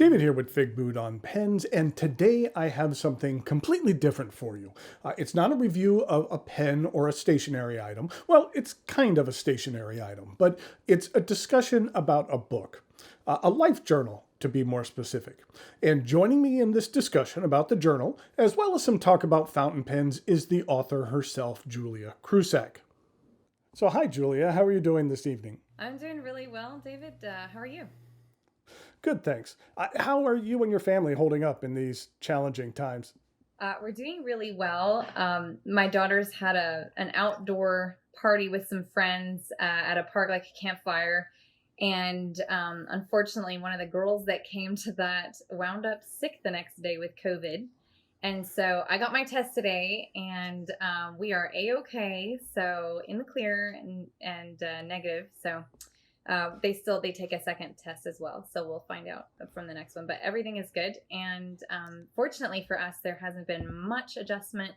David here with Figboot on pens, and today I have something completely different for you. It's not a review of a pen or a stationary item. Well, it's kind of a stationary item, but it's a discussion about a book, a life journal to be more specific. And joining me in this discussion about the journal, as well as some talk about fountain pens, is the author herself, Julia Krusac. So hi, Julia. How are you doing this evening? I'm doing really well, David. How are you? Good, thanks. How are you and your family holding up in these challenging times? We're doing really well. My daughter's had an outdoor party with some friends at a park, like a campfire. And unfortunately, one of the girls that came to that wound up sick the next day with COVID. And so I got my test today, and we are a-okay. So in the clear and negative. So they take a second test as well, so we'll find out from the next one, but everything is good. And fortunately for us, there hasn't been much adjustment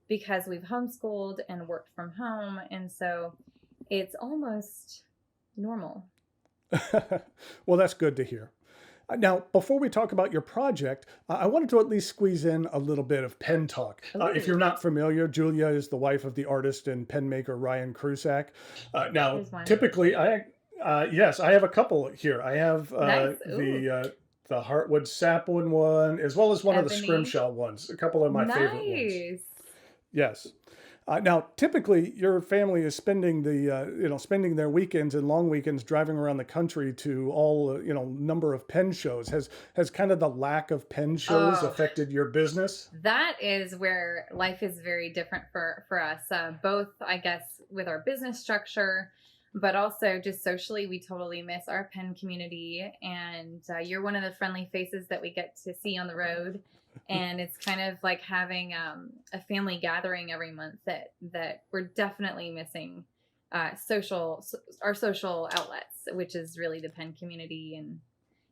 because we've homeschooled and worked from home, and so it's almost normal. Well, that's good to hear. Now, before we talk about your project, I wanted to at least squeeze in a little bit of pen talk. If Ooh, you're not familiar, Julia is the wife of the artist and pen maker Ryan Krusac. Now, here's one. typically, yes, I have a couple here. I have Nice. Ooh, the Heartwood Sapwood one, as well as one of the ebony. Scrimshaw ones. A couple of my favorite ones. Nice. Yes. Now, typically, your family is spending spending their weekends and long weekends driving around the country to all number of pen shows. Has kind of the lack of pen shows Oh, affected your business? that is where life is very different for us. Both, I guess, with our business structure, but also just socially, we totally miss our pen community. And you're one of the friendly faces that we get to see on the road. And it's kind of like having a family gathering every month that we're definitely missing our social outlets, which is really the pen community.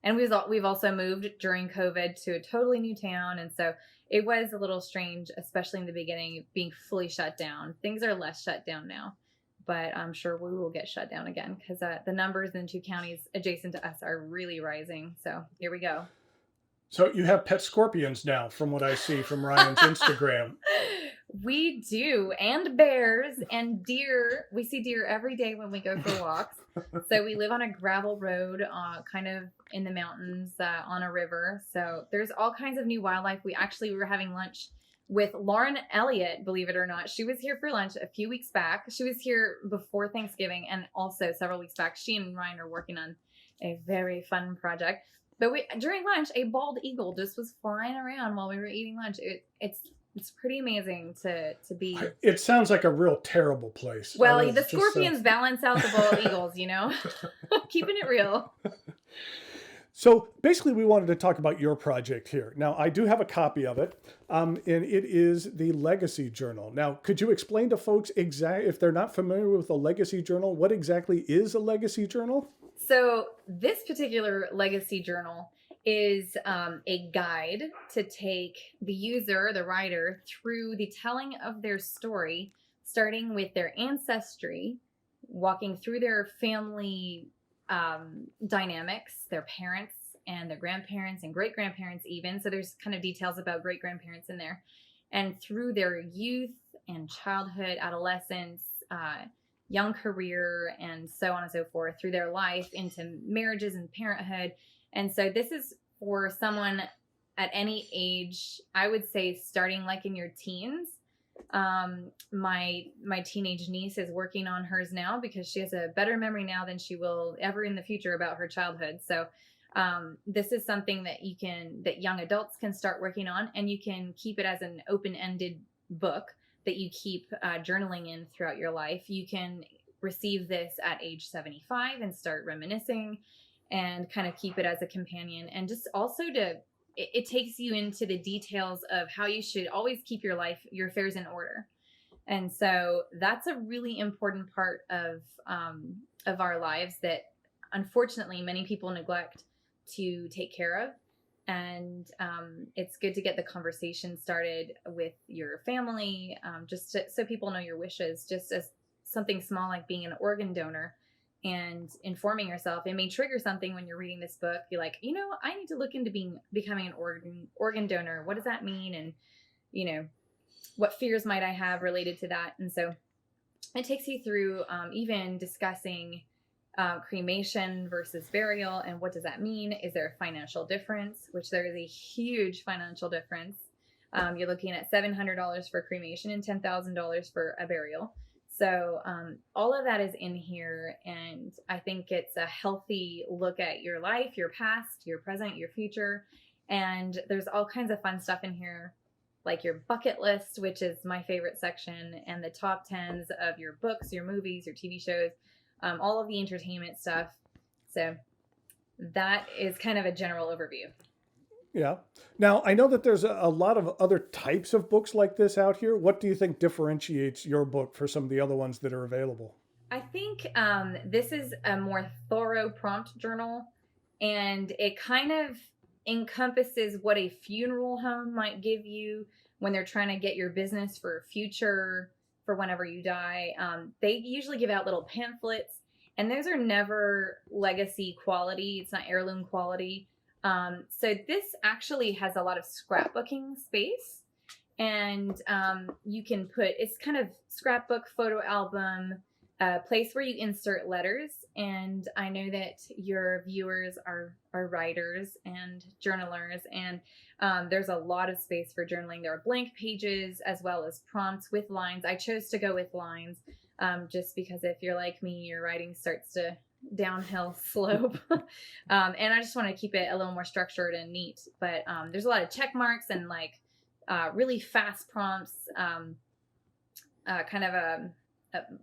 And we've also moved during COVID to a totally new town, and so it was a little strange, especially in the beginning, being fully shut down. Things are less shut down now, but I'm sure we will get shut down again because the numbers in two counties adjacent to us are really rising. So here we go. So you have pet scorpions now, from what I see from Ryan's Instagram. We do, and bears and deer. We see deer every day when we go for walks. So we live on a gravel road, kind of in the mountains, on a river. So there's all kinds of new wildlife. We were having lunch with Lauren Elliott, believe it or not. She was here for lunch a few weeks back. She was here before Thanksgiving, and also several weeks back. She and Ryan are working on a very fun project. But during lunch, a bald eagle just was flying around while we were eating lunch. It's pretty amazing to be. It sounds like a real terrible place. Well, the It just scorpions sounds. balance out the bald eagles, keeping it real. So basically, we wanted to talk about your project here. Now, I do have a copy of it, and it is the Legacy Journal. Now, could you explain to folks if they're not familiar with the Legacy Journal, what exactly is a Legacy Journal? So this particular legacy journal is a guide to take the user, the writer, through the telling of their story, starting with their ancestry, walking through their family dynamics, their parents and their grandparents and great grandparents, even. So there's kind of details about great grandparents in there, and through their youth and childhood, adolescence, young career, and so on and so forth, through their life into marriages and parenthood. And so this is for someone at any age, I would say starting like in your teens. My teenage niece is working on hers now because she has a better memory now than she will ever in the future about her childhood. So this is something that young adults can start working on, and you can keep it as an open-ended book that you keep journaling in throughout your life. You can receive this at age 75 and start reminiscing and kind of keep it as a companion, and just also it takes you into the details of how you should always keep your affairs in order. And so that's a really important part of our lives that unfortunately many people neglect to take care of. And it's good to get the conversation started with your family, so people know your wishes, just as something small like being an organ donor and informing yourself. It may trigger something when you're reading this book. You're like, I need to look into becoming an organ donor. What does that mean? And, what fears might I have related to that? And so it takes you through even discussing cremation versus burial, and what does that mean? Is there a financial difference? Which there is a huge financial difference. You're looking at $700 for cremation and $10,000 for a burial. So all of that is in here, and I think it's a healthy look at your life, your past, your present, your future, and there's all kinds of fun stuff in here, like your bucket list, which is my favorite section, and the top 10s of your books, your movies, your TV shows, all of the entertainment stuff. So that is kind of a general overview. Yeah. Now, I know that there's a lot of other types of books like this out here. What do you think differentiates your book for some of the other ones that are available? I think this is a more thorough prompt journal, and it kind of encompasses what a funeral home might give you when they're trying to get your business for future, for whenever you die. They usually give out little pamphlets, and those are never legacy quality. It's not heirloom quality. So this actually has a lot of scrapbooking space, and you can put, it's kind of scrapbook, photo album, a place where you insert letters. And I know that your viewers are writers and journalers, and there's a lot of space for journaling. There are blank pages as well as prompts with lines. I chose to go with lines just because if you're like me, your writing starts to downhill slope. And I just want to keep it a little more structured and neat. But there's a lot of check marks and like really fast prompts, kind of a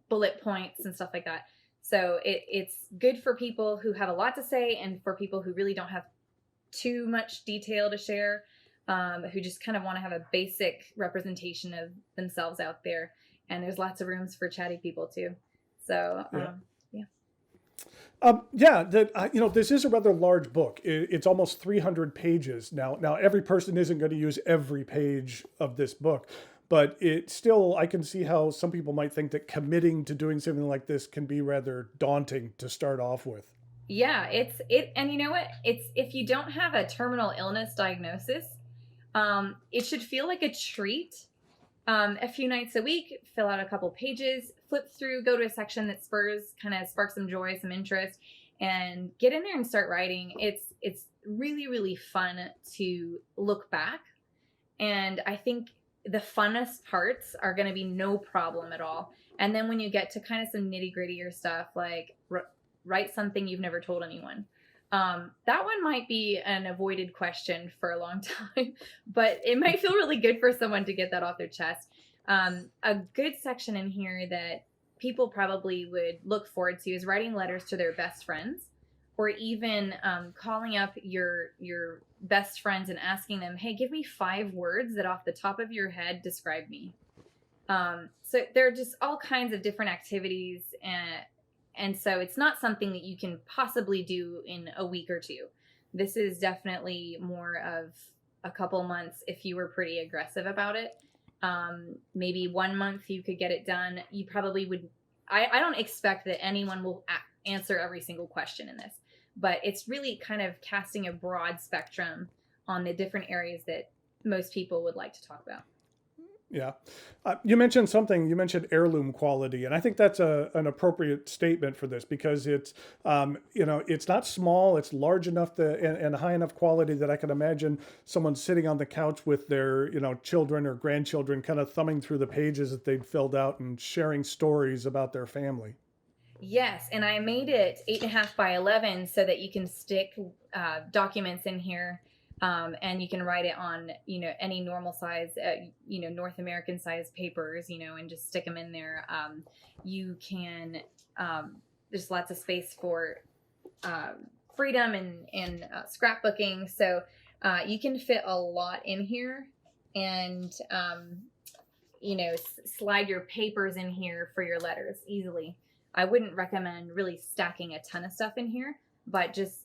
bullet points and stuff like that. So it's good for people who have a lot to say, and for people who really don't have too much detail to share, who just kind of want to have a basic representation of themselves out there. And there's lots of rooms for chatty people too. So this is a rather large book. It's almost 300 pages. Now, every person isn't going to use every page of this book, but it still, I can see how some people might think that committing to doing something like this can be rather daunting to start off with. Yeah, and you know what? It's, if you don't have a terminal illness diagnosis, it should feel like a treat. A few nights a week, fill out a couple pages, flip through, go to a section that sparks some joy, some interest, and get in there and start writing. It's really, really fun to look back. And I think the funnest parts are going to be no problem at all. And then when you get to kind of some nitty grittier stuff, like write something you've never told anyone. That one might be an avoided question for a long time, but it might feel really good for someone to get that off their chest. A good section in here that people probably would look forward to is writing letters to their best friends, or even calling up your best friends and asking them, hey, give me 5 words that off the top of your head describe me. So there are just all kinds of different activities, and so it's not something that you can possibly do in a week or two. This is definitely more of a couple months if you were pretty aggressive about it. Maybe 1 month you could get it done. You probably would. I don't expect that anyone will answer every single question in this, but it's really kind of casting a broad spectrum on the different areas that most people would like to talk about. Yeah. You mentioned heirloom quality, and I think that's an appropriate statement for this, because it's, it's not small, it's large enough and high enough quality that I can imagine someone sitting on the couch with their, children or grandchildren kind of thumbing through the pages that they'd filled out and sharing stories about their family. Yes, and I made it 8.5 by 11 so that you can stick documents in here. And you can write it on, any normal size, North American size papers, and just stick them in there. You can, there's lots of space for freedom and scrapbooking. So you can fit a lot in here, and, slide your papers in here for your letters easily. I wouldn't recommend really stacking a ton of stuff in here, but just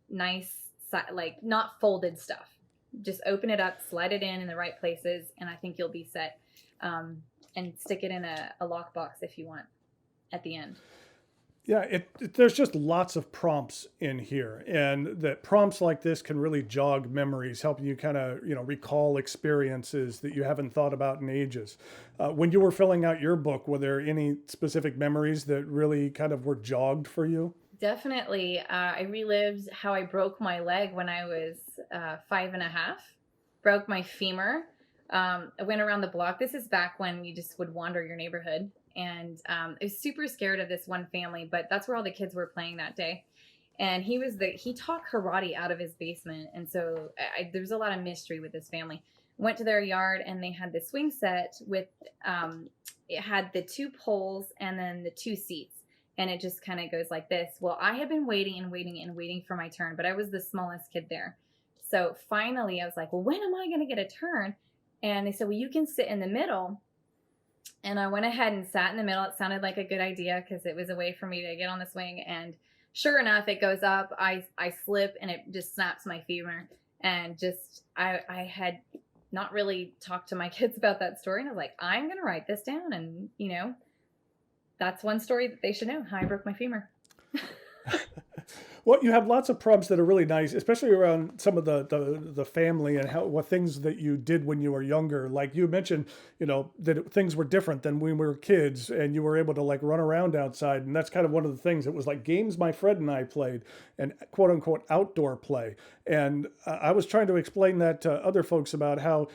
nice, like not folded stuff. Just open it up, slide it in the right places, and I think you'll be set. And stick it in a lockbox if you want at the end. Yeah, there's just lots of prompts in here, and that prompts like this can really jog memories, helping you kind of recall experiences that you haven't thought about in ages. When you were filling out your book, were there any specific memories that really kind of were jogged for you? Definitely. I relived how I broke my leg when I was 5 and a half, broke my femur. I went around the block. This is back when you just would wander your neighborhood. And I was super scared of this one family, but that's where all the kids were playing that day. And he taught karate out of his basement. And so there's a lot of mystery with this family. Went to their yard and they had the swing set with, it had the two poles and then the two seats. And it just kind of goes like this. Well, I had been waiting and waiting and waiting for my turn, but I was the smallest kid there. So finally I was like, well, when am I going to get a turn? And they said, well, you can sit in the middle. And I went ahead and sat in the middle. It sounded like a good idea because it was a way for me to get on the swing. And sure enough, it goes up. I slip and it just snaps my femur. And just, I had not really talked to my kids about that story. And I was like, I'm going to write this down. And, that's one story that they should know, how I broke my femur. Well, you have lots of prompts that are really nice, especially around some of the family and what things that you did when you were younger. Like you mentioned, that things were different than when we were kids, and you were able to like run around outside, and that's kind of one of the things. It was like games my friend and I played, and quote unquote outdoor play. And I was trying to explain that to other folks about how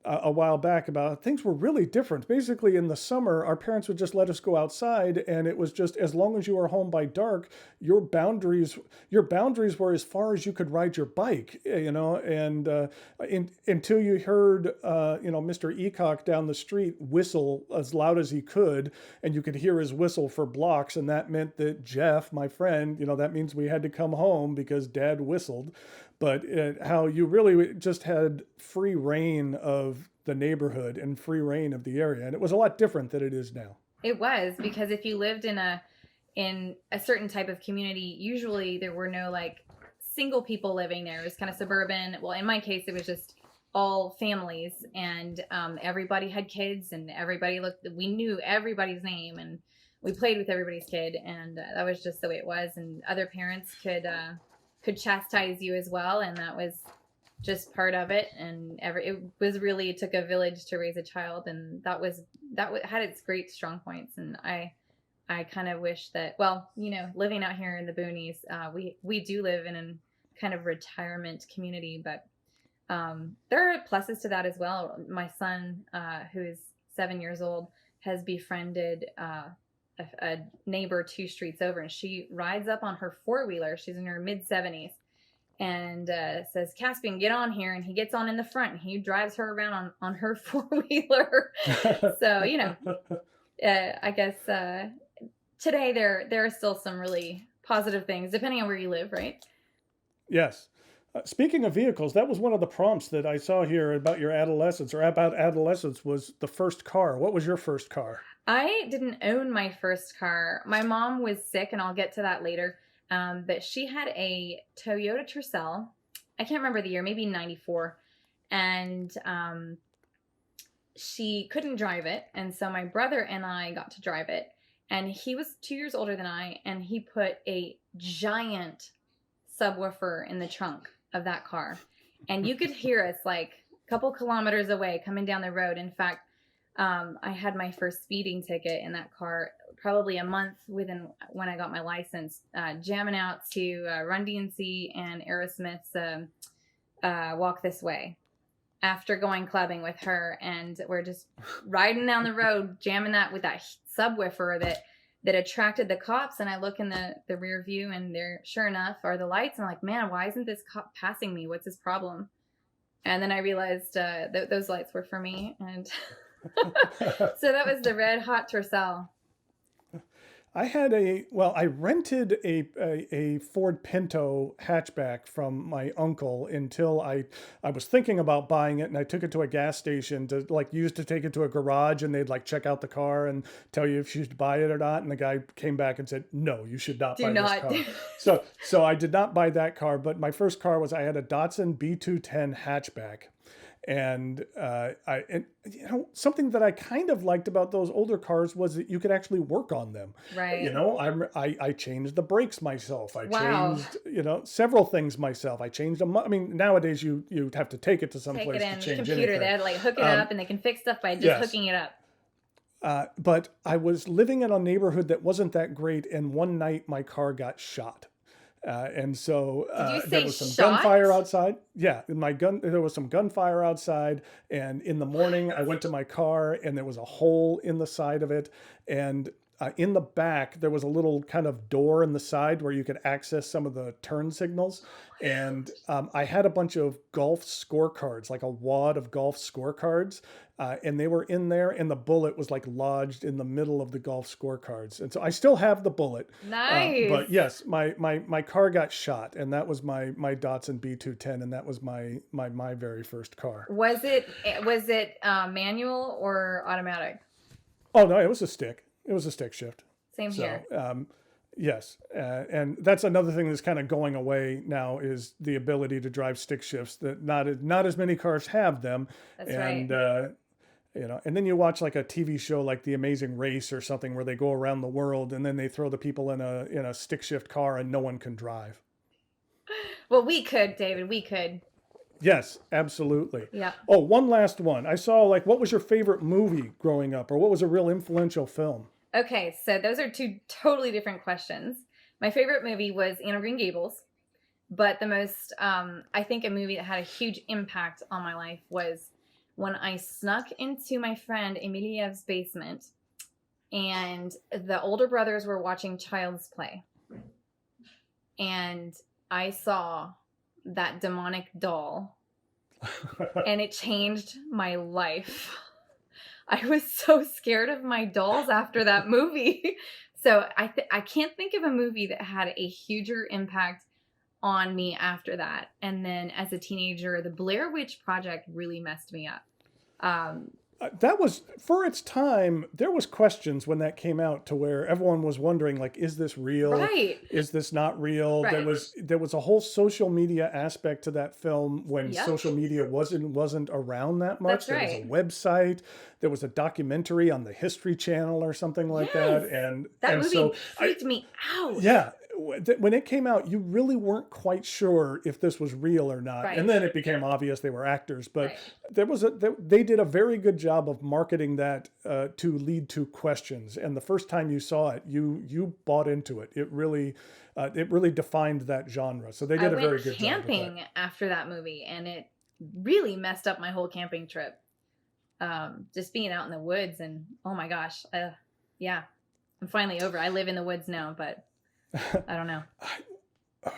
a while back about things were really different. Basically, in the summer, our parents would just let us go outside, and it was just as long as you were home by dark, your boundaries were as far as you could ride your bike, and until you heard, Mr. Eacock down the street whistle as loud as he could, and you could hear his whistle for blocks, and that meant that Jeff, my friend, that means we had to come home because Dad whistled. But how you really just had free reign of the neighborhood and free reign of the area. And it was a lot different than it is now. It was, because if you lived in a certain type of community, usually there were no like single people living there. It was kind of suburban. Well, in my case, it was just all families, and everybody had kids, and we knew everybody's name, and we played with everybody's kid, and that was just the way it was. And other parents could chastise you as well, and that was just part of it. And it took a village to raise a child, and that had its great strong points. And I kind of wish that, well, living out here in the boonies, we do live in a kind of retirement community, but there are pluses to that as well. My son, who is 7 years old, has befriended a neighbor 2 streets over, and she rides up on her 4-wheeler. She's in her mid-70s, and says, Caspian, get on here. And he gets on in the front, and he drives her around on her 4-wheeler. So, I guess today there are still some really positive things, depending on where you live, right? Yes. Speaking of vehicles, that was one of the prompts that I saw here about your adolescence, or about adolescence, was the first car. What was your first car? I didn't own my first car. My mom was sick, and I'll get to that later. But she had a Toyota Tercel. I can't remember the year, maybe 94. And she couldn't drive it. And so my brother and I got to drive it. And he was 2 years older than I, and he put a giant subwoofer in the trunk of that car. And you could hear us like a couple kilometers away coming down the road. In fact, I had my first speeding ticket in that car probably a month within when I got my license, jamming out to Run DMC and Aerosmith's Walk This Way after going clubbing with her. And we're just riding down the road, jamming that with that subwoofer that attracted the cops. And I look in the rear view, and there, sure enough, are the lights. And I'm like, man, why isn't this cop passing me? What's his problem? And then I realized those lights were for me. And so that was the red hot Tercel. I rented a Ford Pinto hatchback from my uncle until I was thinking about buying it, and I took it to a gas station to use to take it to a garage, and they'd check out the car and tell you if you should buy it or not. And the guy came back and said, no, you should not buy this car. So I did not buy that car, but my first car I had a Datsun B210 hatchback. And something that I kind of liked about those older cars was that you could actually work on them. Right. I changed the brakes myself. I Wow. changed several things myself. I changed them. I mean, nowadays you'd have to take it to some Take it place to in the change computer. They anything. had to like hook it up, and they can fix stuff by just Yes. hooking it up. But I was living in a neighborhood that wasn't that great, and one night my car got shot. And so Did you there say was some shot? gunfire outside. Yeah, there was some gunfire outside. And in the morning, I went to my car, and there was a hole in the side of it. And in the back, there was a little kind of door in the side where you could access some of the turn signals. And I had a bunch of golf scorecards, like a wad of golf scorecards. And they were in there, and the bullet was like lodged in the middle of the golf scorecards. And so I still have the bullet. Nice. But yes, my car got shot, and that was my Datsun B210, and that was my very first car. Was it manual or automatic? Oh no, it was a stick. It was a stick shift. Same here. Yes, and that's another thing that's kind of going away now is the ability to drive stick shifts. That not as many cars have them. That's and, right. And then you watch like a TV show like The Amazing Race or something where they go around the world and then they throw the people in a stick shift car and no one can drive. Well, we could, David. We could. Yes, absolutely. Yeah. Oh, one last one. I saw like, what was your favorite movie growing up, or what was a real influential film? Okay, so those are two totally different questions. My favorite movie was Anne of Green Gables, but the most, I think a movie that had a huge impact on my life was when I snuck into my friend Emiliev's basement, and the older brothers were watching Child's Play. And I saw that demonic doll, and it changed my life. I was so scared of my dolls after that movie. So I can't think of a movie that had a huger impact on me after that. And then as a teenager, the Blair Witch Project really messed me up. That was, for its time, there was questions when that came out to where everyone was wondering, like, is this real? Right. Is this not real? Right. There was a whole social media aspect to that film when Yep. social media wasn't around that much. That's right. There was a website. There was a documentary on the History Channel or something like that. And that movie so freaked me out. Yeah. When it came out, you really weren't quite sure if this was real or not. Right. And then it became obvious they were actors. But Right. they did a very good job of marketing that to lead to questions. And the first time you saw it, you bought into it. It really defined that genre. So they did a very good job. I went camping after that movie, and it really messed up my whole camping trip. Just being out in the woods, and oh my gosh, yeah, I'm finally over. I live in the woods now, but I don't know.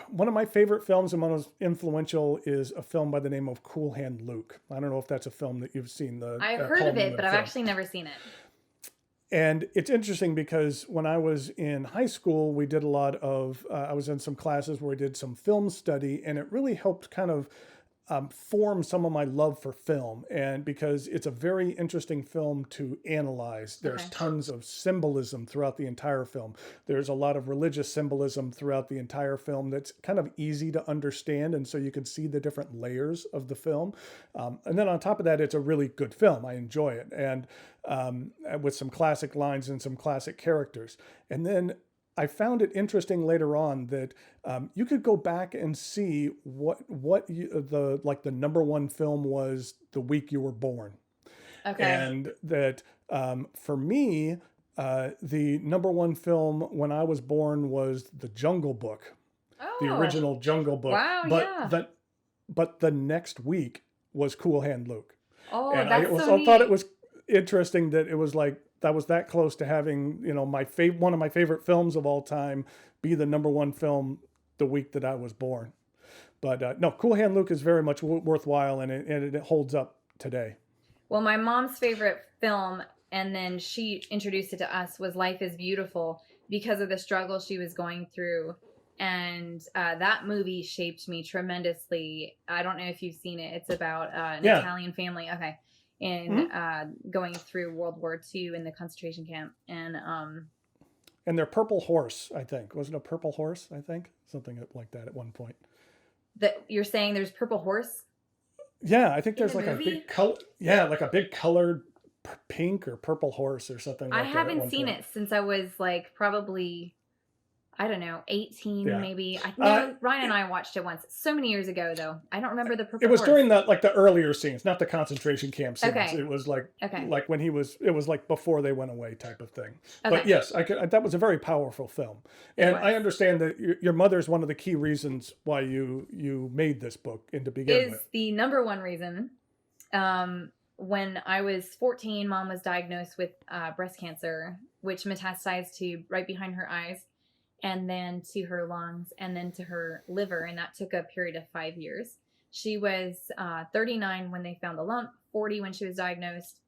One of my favorite films and one of influential is a film by the name of Cool Hand Luke. I don't know if that's a film that you've seen. I've heard of it, but I've actually never seen it. And it's interesting because when I was in high school, we did a lot of, I was in some classes where we did some film study, and it really helped kind of form some of my love for film. And because it's a very interesting film to analyze, there's tons of symbolism throughout the entire film. There's a lot of religious symbolism throughout the entire film that's kind of easy to understand. And so you can see the different layers of the film. And then on top of that, it's a really good film. I enjoy it. And with some classic lines and some classic characters. And then I found it interesting later on that you could go back and see what the number one film was the week you were born. Okay. And that for me, the number one film when I was born was The Jungle Book, the original Jungle Book. Wow, but the next week was Cool Hand Luke. Oh, and that's so neat. I thought it was interesting that it was like, that was that close to having, one of my favorite films of all time be the number one film the week that I was born. But no, Cool Hand Luke is very much worthwhile, and it holds up today. Well, my mom's favorite film, and then she introduced it to us, was Life is Beautiful because of the struggle she was going through. And that movie shaped me tremendously. I don't know if you've seen it. It's about an Italian family. Okay. And going through World War II in the concentration camp. And their purple horse, I think. Was it a purple horse, I think? Something like that at one point. You're saying there's purple horse? Yeah, I think in there's the like a movie. big color. Yeah, like a big colored pink or purple horse or something I like that at haven't one seen point. it since I was like probably, I don't know, 18 Yeah. maybe. I Uh, know Ryan and I watched it once. So many years ago though. I don't remember the it purple was horse. during the earlier scenes, not the concentration camp scenes. Okay. It was Okay. like when he was. It was like before they went away type of thing. But Okay. yes, I could. That was a very powerful film, It and was. I understand that your mother's one of the key reasons why you made this book and to begin Is with. the number one reason. When I was 14, mom was diagnosed with breast cancer, which metastasized to right behind her eyes, and then to her lungs, and then to her liver, and that took a period of 5 years. She was 39 when they found the lump, 40 when she was diagnosed,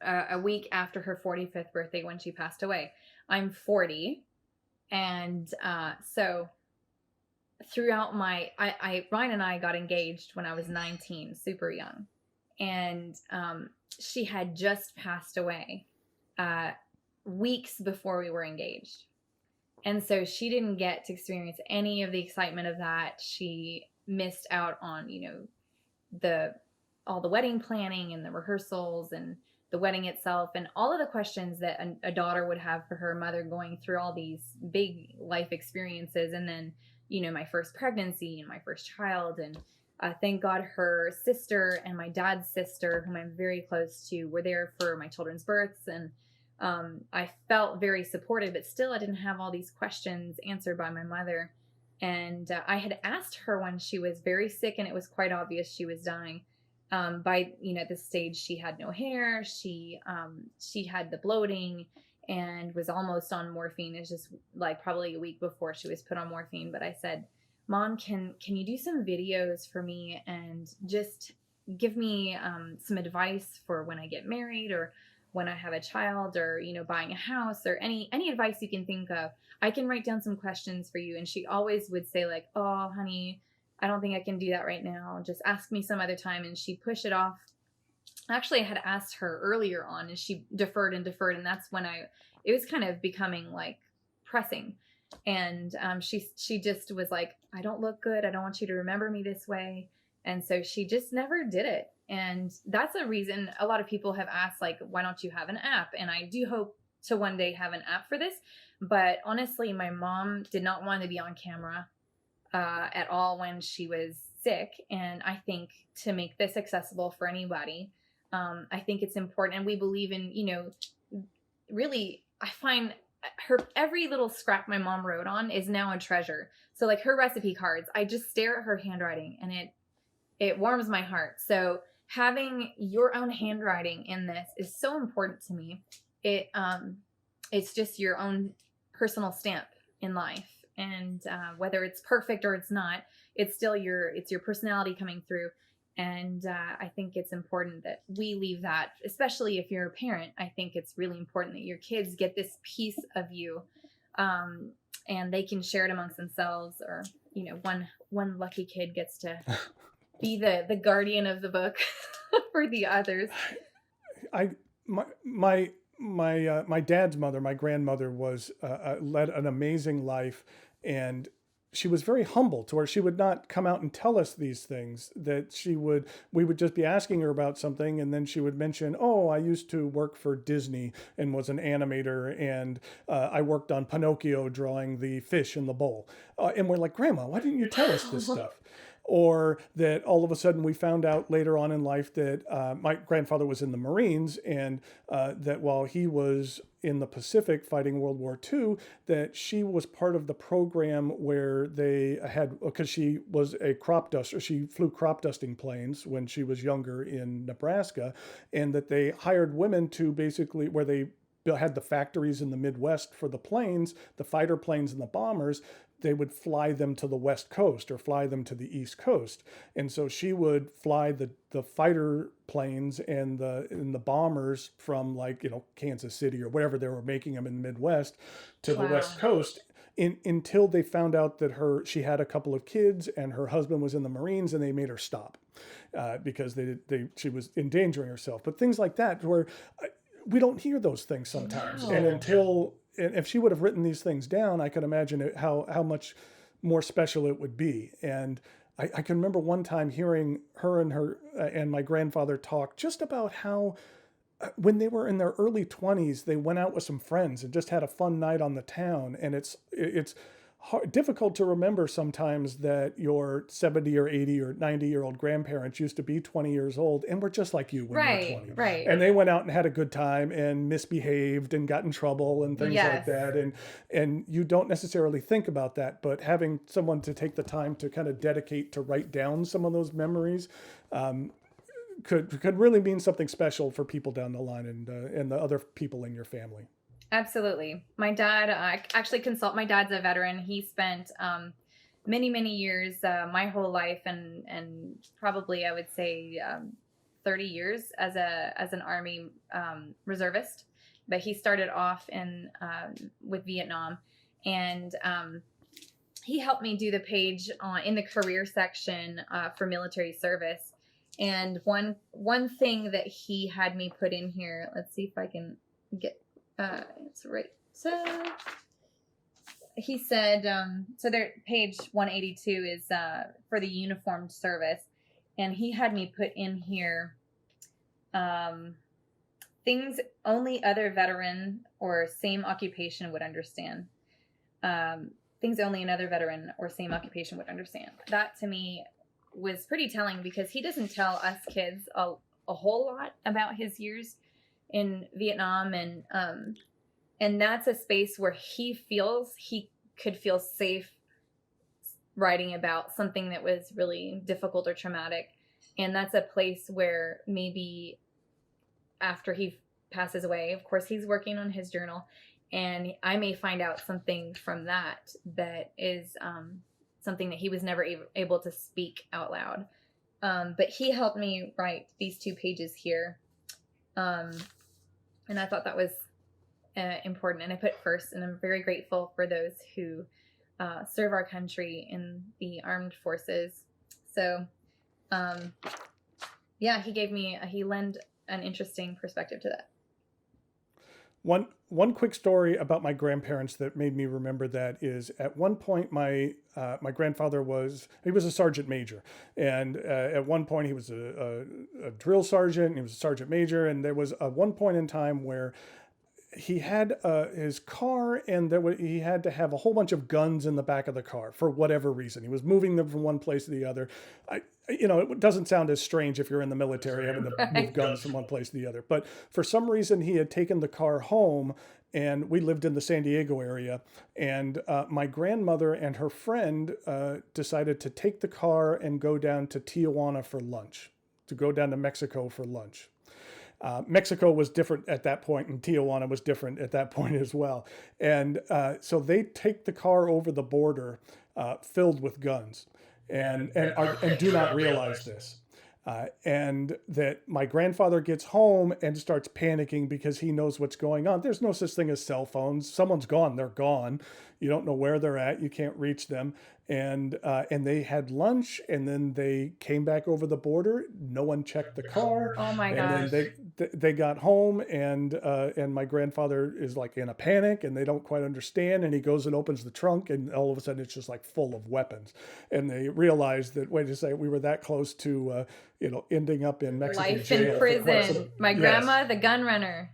a week after her 45th birthday when she passed away. I'm 40, and so throughout Ryan and I got engaged when I was 19, super young, and she had just passed away uh, weeks before we were engaged. And so she didn't get to experience any of the excitement of that. She missed out on, the all the wedding planning and the rehearsals and the wedding itself and all of the questions that a daughter would have for her mother going through all these big life experiences. And then, my first pregnancy and my first child. And thank God her sister and my dad's sister, whom I'm very close to, were there for my children's births. And I felt very supported, but still I didn't have all these questions answered by my mother. And I had asked her when she was very sick and it was quite obvious she was dying. At this stage, she had no hair. She had the bloating and was almost on morphine. It's just like probably a week before she was put on morphine. But I said, Mom, can you do some videos for me and just give me some advice for when I get married or when I have a child or, buying a house or any advice you can think of. I can write down some questions for you. And she always would say like, oh, honey, I don't think I can do that right now. Just ask me some other time. And she pushed it off. Actually, I had asked her earlier on and she deferred and deferred. And that's when it was kind of becoming like pressing. And she just was like, I don't look good. I don't want you to remember me this way. And so she just never did it. And that's a reason a lot of people have asked, like, why don't you have an app? And I do hope to one day have an app for this. But honestly, my mom did not want to be on camera at all when she was sick. And I think to make this accessible for anybody, I think it's important. And we believe in, really, I find her every little scrap my mom wrote on is now a treasure. So like her recipe cards, I just stare at her handwriting and it warms my heart. So having your own handwriting in this is so important to me. It's just your own personal stamp in life. And whether it's perfect or it's not, it's still your personality coming through. And I think it's important that we leave that, especially if you're a parent. I think it's really important that your kids get this piece of you, and they can share it amongst themselves. Or one lucky kid gets to be the guardian of the book for the others. My dad's mother, my grandmother, was led an amazing life, and she was very humble to where she would not come out and tell us these things. That we would just be asking her about something, and then she would mention, "Oh, I used to work for Disney and was an animator, and I worked on Pinocchio drawing the fish in the bowl." And we're like, "Grandma, why didn't you tell us this stuff?" Or that all of a sudden we found out later on in life that my grandfather was in the Marines, and that while he was in the Pacific fighting World War II, that she was part of the program where they had, because she was a crop duster, she flew crop dusting planes when she was younger in Nebraska, and that they hired women to basically, where they had the factories in the Midwest for the planes, the fighter planes and the bombers, they would fly them to the West Coast or fly them to the East Coast. And so she would fly the fighter planes and the bombers from Kansas City or wherever they were making them in the Midwest to the West Wow. Coast. Until they found out that she had a couple of kids and her husband was in the Marines, and they made her stop because she was endangering herself. But things like that where we don't hear those things sometimes. No. And if she would have written these things down, I could imagine how much more special it would be. And I can remember one time hearing her and my grandfather talk just about how when they were in their early 20s, they went out with some friends and just had a fun night on the town. And it's difficult to remember sometimes that your 70 or 80 or 90-year-old grandparents used to be 20 years old and were just like you when you were Right, 20. right. And they went out and had a good time and misbehaved and got in trouble and things like Yes. that. And you don't necessarily think about that, but having someone to take the time to kind of dedicate to write down some of those memories could really mean something special for people down the line and the other people in your family. Absolutely. My dad, I actually consult. My dad's a veteran. He spent many, many years, my whole life, and probably I would say 30 years as an Army reservist. But he started off with Vietnam, and he helped me do the page in the career section for military service. And one thing that he had me put in here, let's see if I can get it's right. So he said, so there, page 182 is for the uniformed service, and he had me put in here things only other veteran or same occupation would understand. Things only another veteran or same occupation would understand. That to me was pretty telling, because he doesn't tell us kids a whole lot about his years in Vietnam, and that's a space where he feels he could feel safe writing about something that was really difficult or traumatic. And that's a place where maybe after he passes away, of course he's working on his journal, and I may find out something from that is something that he was never able to speak out loud. But he helped me write these 2 pages here. And I thought that was important, and I put first, and I'm very grateful for those who serve our country in the armed forces. So, yeah, he lent an interesting perspective to that. One quick story about my grandparents that made me remember that is, at one point my grandfather was a sergeant major, and at one point he was a drill sergeant, and he was a sergeant major, and there was one point in time where he had his car, and he had to have a whole bunch of guns in the back of the car for whatever reason. He was moving them from one place to the other. It doesn't sound as strange if you're in the military having to move guns from one place to the other. But for some reason, he had taken the car home, and we lived in the San Diego area. And my grandmother and her friend decided to take the car and go down to Tijuana for lunch, to go down to Mexico for lunch. Mexico was different at that point, and Tijuana was different at that point as well. And so they take the car over the border filled with guns, and do not realize this. And that my grandfather gets home and starts panicking because he knows what's going on. There's no such thing as cell phones. Someone's gone, they're gone. You don't know where they're at. You can't reach them. And they had lunch, and then they came back over the border. No one checked the car. Oh my gosh! And then they got home, and my grandfather is like in a panic, and they don't quite understand. And he goes and opens the trunk, and all of a sudden it's just like full of weapons. And they realize that, wait a second, we were that close to ending up in Mexican life jail in prison. My grandma, yes. The gun runner.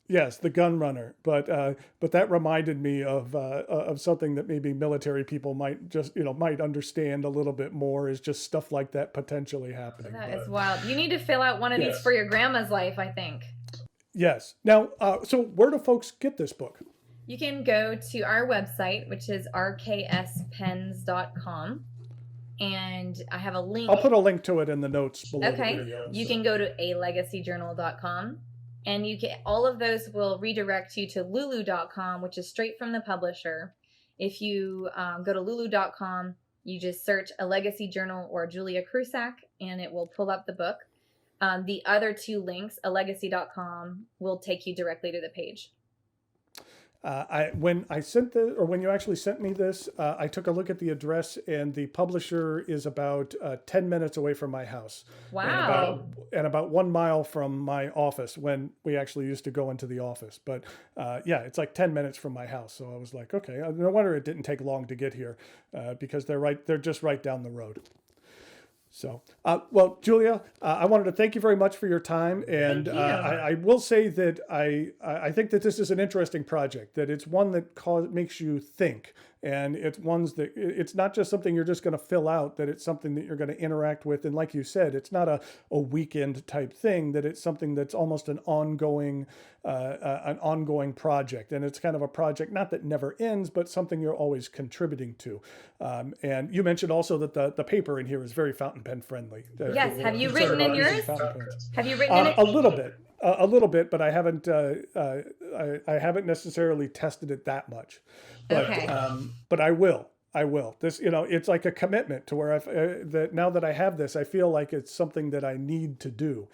Yes, the gun runner. But that reminded me of something that maybe military people might understand a little bit more, is just stuff like that potentially happening. That is wild. You need to fill out one of these for your grandma's life, I think. Yes. Now, so where do folks get this book? You can go to our website, which is rkspens.com. And I have a link. I'll put a link to it in the notes below. Okay. The video, You can go to alegacyjournal.com. And all of those will redirect you to lulu.com, which is straight from the publisher. If you go to lulu.com, you just search A Legacy Journal or Julia Krusac, and it will pull up the book. The other 2 links, alegacy.com, will take you directly to the page. When you actually sent me this, I took a look at the address, and the publisher is about 10 minutes away from my house. Wow. And about 1 mile from my office, when we actually used to go into the office. But it's like 10 minutes from my house. So I was like, okay, no wonder it didn't take long to get here, because they're just right down the road. So, well, Julia, I wanted to thank you very much for your time, and Thank you. I will say that I think that this is an interesting project. That it's one that makes you think, and it's not just something you're just going to fill out. That it's something that you're going to interact with, and like you said, it's not a weekend type thing. That it's something that's almost an ongoing project, and it's kind of a project not that never ends, but something you're always contributing to. And you mentioned also that the paper in here is very fountain pen friendly. Yes. Have you written in yours? Have you written in it? A little bit, but I haven't necessarily tested it that much. But Okay. but I will. I will. This, it's like a commitment to where that now that I have this, I feel like it's something that I need to do,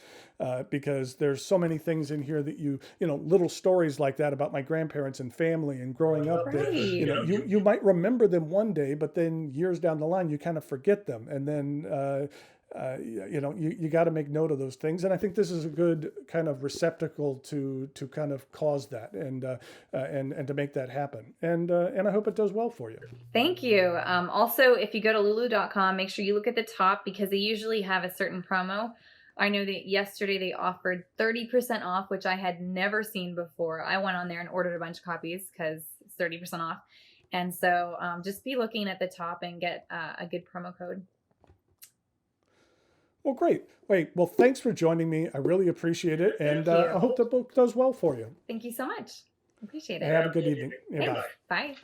because there's so many things in here that little stories like that about my grandparents and family and growing up that Right. you might remember them one day, but then years down the line you kind of forget them, and then you got to make note of those things, and I think this is a good kind of receptacle to kind of cause that and to make that happen, and I hope it does well for you. Thank you. Also, if you go to lulu.com, make sure you look at the top because they usually have a certain promo. I know that yesterday they offered 30% off, which I had never seen before. I went on there and ordered a bunch of copies because it's 30% off. And so just be looking at the top and get a good promo code. Well, great. Well, thanks for joining me. I really appreciate it, and Thank you. I hope the book does well for you. Thank you so much. Appreciate it. Have a good evening. Thanks. Bye. Bye.